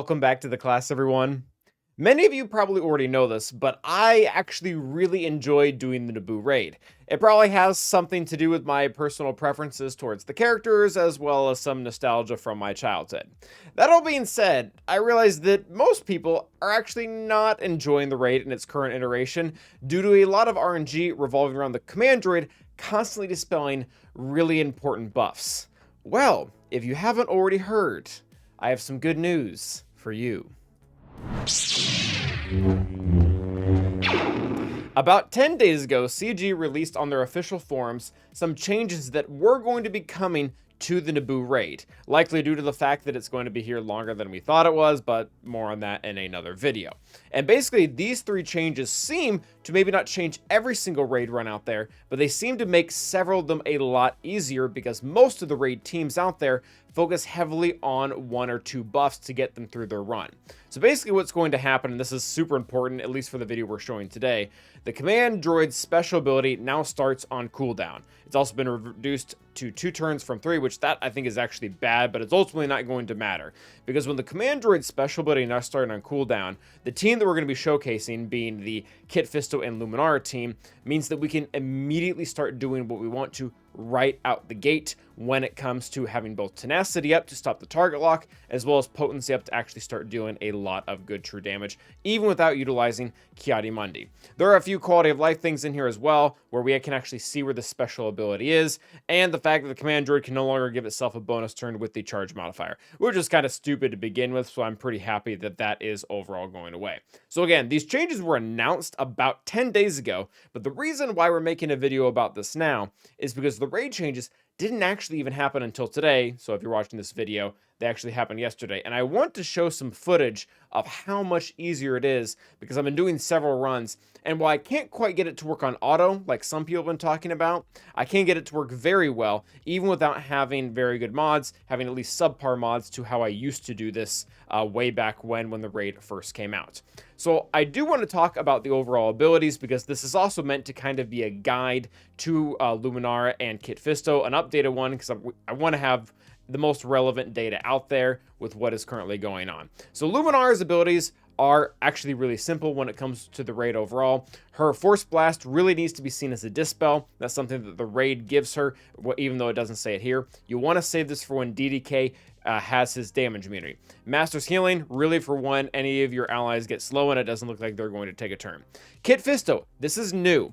welcome back to the class, everyone. Many of you probably already know this, but I actually really enjoy doing the Naboo raid. It probably has something to do with my personal preferences towards the characters, as well as some nostalgia from my childhood. That all being said, I realize that most people are actually not enjoying the raid in its current iteration due to a lot of RNG revolving around the command droid constantly dispelling really important buffs. Well, if you haven't already heard, I have some good news for you. About 10 days ago, CG released on their official forums some changes that were going to be coming to the Naboo raid, likely due to the fact that it's going to be here longer than we thought it was, but more on that in another video. And basically, these three changes seem to maybe not change every single raid run out there, but they seem to make several of them a lot easier because most of the raid teams out there focus heavily on one or two buffs to get them through their run. So basically what's going to happen, and this is super important, at least for the video we're showing today, the command droid's special ability now starts on cooldown. It's also been reduced to 2 turns from 3, which that I think is actually bad, but it's ultimately not going to matter. Because when the command droid's special ability now starting on cooldown, the team that we're going to be showcasing, being the Kit, Fisto, and Luminara team, means that we can immediately start doing what we want to right out the gate when it comes to having both tenacity up to stop the target lock, as well as potency up to actually start doing a lot of good true damage, even without utilizing Ki-Adi-Mundi. There are a few quality of life things in here as well, where we can actually see where the special ability is, and the fact that the command droid can no longer give itself a bonus turn with the charge modifier, which is kind of stupid to begin with, so I'm pretty happy that that is overall going away. So again, these changes were announced about 10 days ago, but the reason why we're making a video about this now is because the raid changes didn't actually even happen until today. So if you're watching this video, they actually happened yesterday. And I want to show some footage of how much easier it is because I've been doing several runs. And while I can't quite get it to work on auto, like some people have been talking about, I can get it to work very well, even without having very good mods, having at least subpar mods to how I used to do this way back when the raid first came out. So I do want to talk about the overall abilities because this is also meant to kind of be a guide to Luminara and Kit Fisto, an updated one because I want to have the most relevant data out there with what is currently going on. So Luminara's abilities are actually really simple when it comes to the raid overall. Her Force Blast really needs to be seen as a dispel. That's something that the raid gives her, even though it doesn't say it here. You want to save this for when DDK has his damage immunity. Master's Healing, really for when any of your allies get slow and it doesn't look like they're going to take a turn. Kit Fisto, this is new.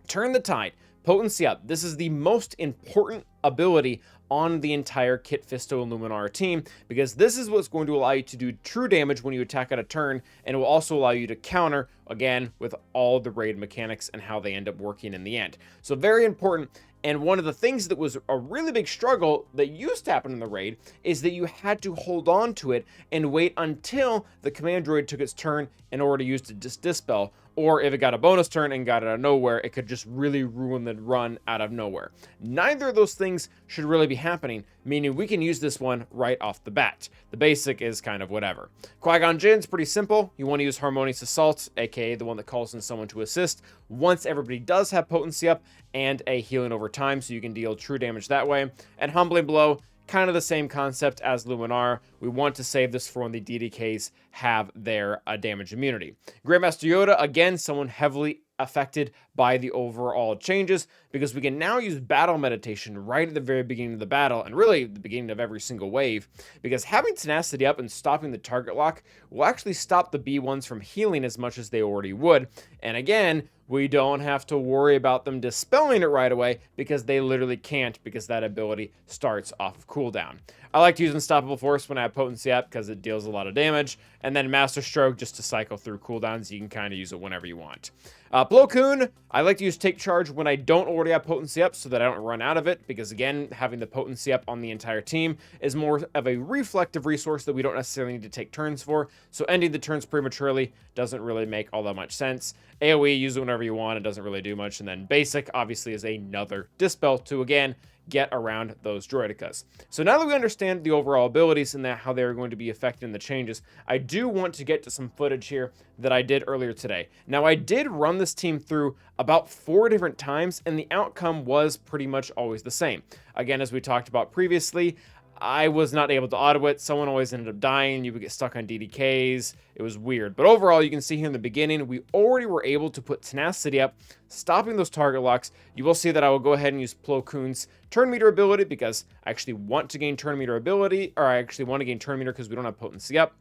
Turn the Tide, potency up. This is the most important ability on the entire Kit, Fisto, and Luminara team, because this is what's going to allow you to do true damage when you attack at a turn, and it will also allow you to counter, again, with all the raid mechanics and how they end up working in the end. So very important. And one of the things that was a really big struggle that used to happen in the raid is that you had to hold on to it and wait until the command droid took its turn in order to use to dispel, or if it got a bonus turn and got it out of nowhere, it could just really ruin the run out of nowhere. Neither of those things should really be happening, meaning we can use this one right off the bat. The basic is kind of whatever. Qui-Gon Jinn's pretty simple. You want to use Harmonious Assault, aka the one that calls in someone to assist, once everybody does have potency up and a healing over time, so you can deal true damage that way. And Humbling Blow, kind of the same concept as Luminara. We want to save this for when the DDKs have their damage immunity. Grandmaster Yoda, again, someone heavily affected by the overall changes, because we can now use battle meditation right at the very beginning of the battle, and really the beginning of every single wave, because having tenacity up and stopping the target lock will actually stop the B1s from healing as much as they already would. And again, we don't have to worry about them dispelling it right away because they literally can't, because that ability starts off of cooldown. I like to use Unstoppable Force when I have potency up because it deals a lot of damage, and then Master Stroke just to cycle through cooldowns. You can kind of use it whenever you want. Plo Koon, I like to use Take Charge when I don't already have potency up so that I don't run out of it, because again, having the potency up on the entire team is more of a reflective resource that we don't necessarily need to take turns for, so ending the turns prematurely doesn't really make all that much sense. AoE, use it whenever you want, it doesn't really do much, and then Basic obviously is another dispel to, again, get around those droidicas. So now that we understand the overall abilities and how they're going to be affecting the changes, I do want to get to some footage here that I did earlier today. Now, I did run this team through about 4 different times, and the outcome was pretty much always the same. Again, as we talked about previously, I was not able to auto it. Someone always ended up dying. You would get stuck on DDKs. It was weird. But overall, you can see here in the beginning, we already were able to put Tenacity up, stopping those target locks. You will see that I will go ahead and use Plo Koon's turn meter ability because I actually want to gain turn meter ability, or I actually want to gain turn meter because we don't have potency up.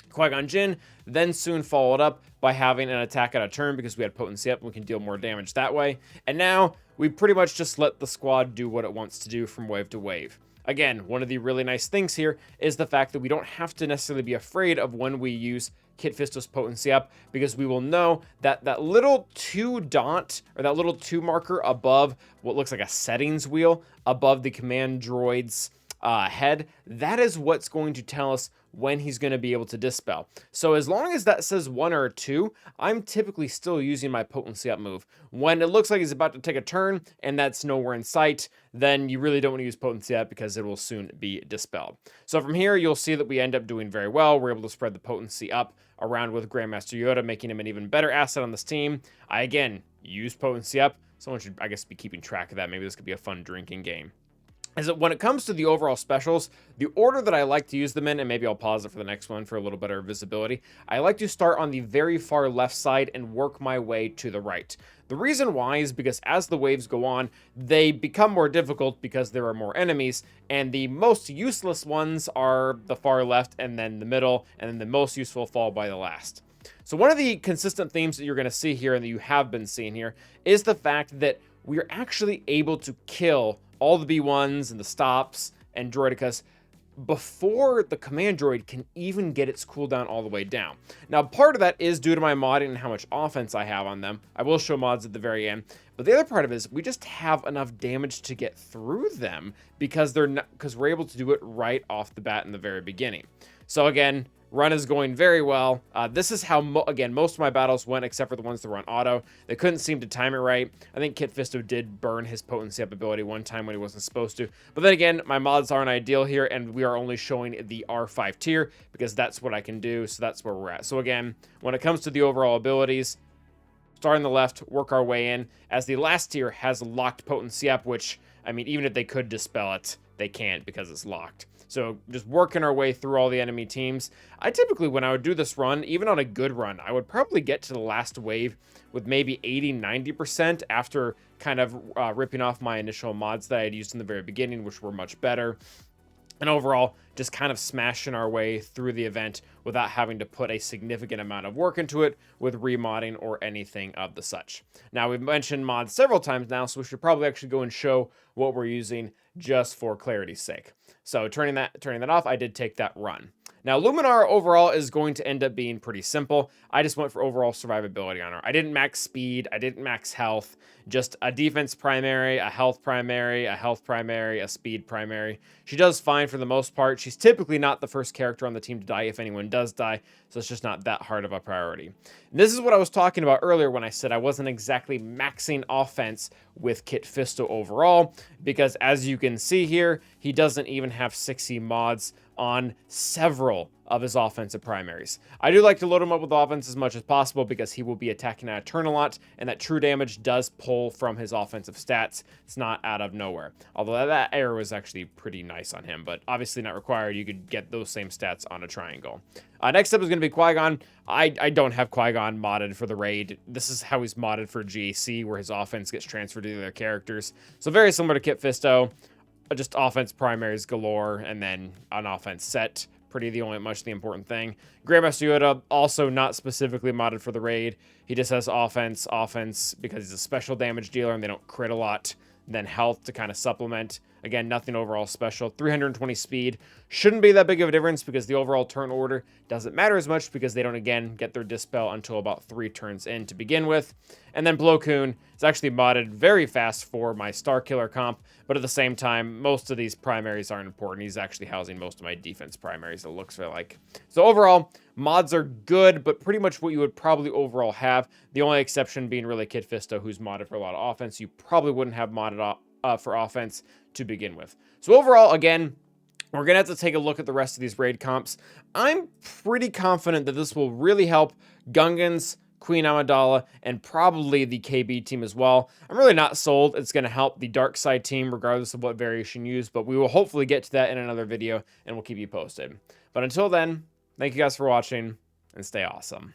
Qui-Gon Jinn then soon followed up by having an attack out of turn because we had potency up and we can deal more damage that way. And now we pretty much just let the squad do what it wants to do from wave to wave. Again, one of the really nice things here is the fact that we don't have to necessarily be afraid of when we use Kit Fisto's potency up, because we will know that that little 2 dot, or that little 2 marker above what looks like a settings wheel above the command droid's head, that is what's going to tell us when he's going to be able to dispel. So as long as that says 1 or 2, I'm typically still using my potency up move. When it looks like he's about to take a turn and that's nowhere in sight, then you really don't want to use potency up because it will soon be dispelled. So from here, you'll see that we end up doing very well. We're able to spread the potency up around with Grandmaster Yoda, making him an even better asset on this team. I, again, use potency up. Someone should, I guess, be keeping track of that. Maybe this could be a fun drinking game. Is that when it comes to the overall specials, the order that I like to use them in, and maybe I'll pause it for the next one for a little better visibility, I like to start on the very far left side and work my way to the right. The reason why is because as the waves go on, they become more difficult because there are more enemies, and the most useless ones are the far left and then the middle, and then the most useful fall by the last. So one of the consistent themes that you're going to see here and that you have been seeing here is the fact that we're actually able to kill all the B1s and the stops and droidicas before the command droid can even get its cooldown all the way down. Now, part of that is due to my modding and how much offense I have on them. I will show mods at the very end. But the other part of it is we just have enough damage to get through them because we're able to do it right off the bat in the very beginning. So again, run is going very well. This is how, again, most of my battles went, except for the ones that were on auto. They couldn't seem to time it right. I think Kit Fisto did burn his potency up ability one time when he wasn't supposed to. But then again, my mods aren't ideal here, and we are only showing the R5 tier because that's what I can do, so that's where we're at. So again, when it comes to the overall abilities, start on the left, work our way in, as the last tier has locked potency up, which, I mean, even if they could dispel it, they can't because it's locked. So just working our way through all the enemy teams. I typically, when I would do this run, even on a good run, I would probably get to the last wave with maybe 80-90% after kind of ripping off my initial mods that I had used in the very beginning, which were much better. And overall, just kind of smashing our way through the event without having to put a significant amount of work into it with remodding or anything of the such. Now, we've mentioned mods several times now, so we should probably actually go and show what we're using just for clarity's sake. So turning that off, I did take that run. Now, Luminara overall is going to end up being pretty simple. I just went for overall survivability on her. I didn't max speed, I didn't max health, just a defense primary, a health primary, a health primary, a speed primary. She does fine for the most part. She's typically not the first character on the team to die if anyone does die, so it's just not that hard of a priority. And this is what I was talking about earlier when I said I wasn't exactly maxing offense with Kit Fisto overall, because as you can see here, he doesn't even have 60 mods on several of his offensive primaries. I do like to load him up with offense as much as possible because he will be attacking out of turn a lot, and that true damage does pull from his offensive stats. It's not out of nowhere. Although that arrow is actually pretty nice on him, but obviously not required. You could get those same stats on a triangle. Next up is going to be Qui-Gon. I don't have Qui-Gon modded for the raid. This is how he's modded for GAC, where his offense gets transferred to the other characters. So very similar to Kit Fisto. Just offense primaries galore, and then an offense set. Pretty much the important thing. Grandmaster Yoda, also not specifically modded for the raid. He just has offense because he's a special damage dealer and they don't crit a lot. Then health to kind of supplement. Again, nothing overall special. 320 speed. Shouldn't be that big of a difference because the overall turn order doesn't matter as much because they don't, again, get their dispel until about 3 turns in to begin with. And then Plo Koon is actually modded very fast for my Star Killer comp, but at the same time, most of these primaries aren't important. He's actually housing most of my defense primaries, it looks like. So overall, mods are good, but pretty much what you would probably overall have. The only exception being really Kit Fisto, who's modded for a lot of offense. You probably wouldn't have modded for offense to begin with. So overall, again, we're going to have to take a look at the rest of these raid comps. I'm pretty confident that this will really help Gungans, Queen Amidala, and probably the KB team as well. I'm really not sold it's going to help the dark side team regardless of what variation used, but we will hopefully get to that in another video, and we'll keep you posted. But until then, thank you guys for watching, and stay awesome.